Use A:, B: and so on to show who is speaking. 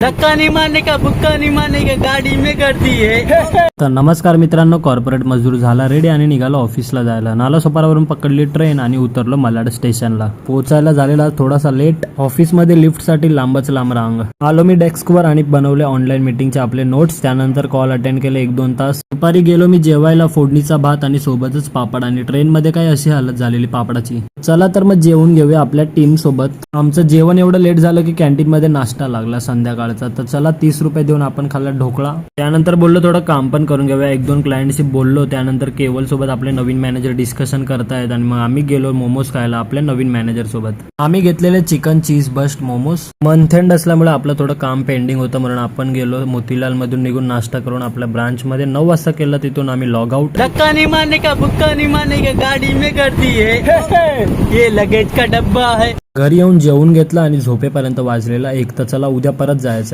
A: धक्का नहीं मारने का, बुक्का नहीं मारने का, गाडी में करती है.
B: तर नमस्कार मित्रांनो, कॉर्पोरेट मजदूर झाला रेडी आणि निघालो ऑफिसला जायला. नालासोपारावरून पकडली ट्रेन आणि उतरलो मलाड स्टेशनला. पोहोचायला झालेला थोडासा लेट. ऑफिसमध्ये लिफ्टसाठी लांबच लांब रांग. आलो मी डेस्कवर आणि बनवले ऑनलाईन मीटिंगचे आपले नोट्स. त्यानंतर कॉल अटेंड केले 1-2 तास. दुपारी गेलो मी जेवायला. फोडणीचा भात आणि सोबतच पापड. आणि ट्रेनमध्ये काय अशी हालत झालेली पापडाची. चला तर मग जेवून घेऊया आपल्या टीम सोबत. आमचं जेवण एवढं लेट झालं की कॅन्टीन मध्ये नाश्ता लागला संध्याकाळचा. तर चला 30 रुपये देऊन आपण खाल्ला ढोकळा. त्यानंतर बोललो थोडं काम पण करून घेऊया. 1-2 क्लायंटशी बोललो. त्यानंतर केवल सोबत आपले नवीन मॅनेजर डिस्कशन करतायत आणि मग आम्ही गेलो मोमोज खायला आपल्या नवीन मॅनेजर सोबत. आम्ही घेतलेले chicken cheese burst momos. Month end असल्यामुळे आपलं थोडं काम पेंडिंग होतं म्हणून आपण गेलो मोतीलाल मधून निघून नाश्ता करून आपल्या ब्रांच मध्ये 9 वाजता केला. तिथून आम्ही लॉग आउट.
A: धक्का नहीं मारने का, बुक्का नहीं मारने का, गाडी में करती है. ये लगेज का डब्बा है.
B: घरी येऊन जेवून घेतलं आणि झोपेपर्यंत वाजलेला 1. तर चला उद्या परत जायचं.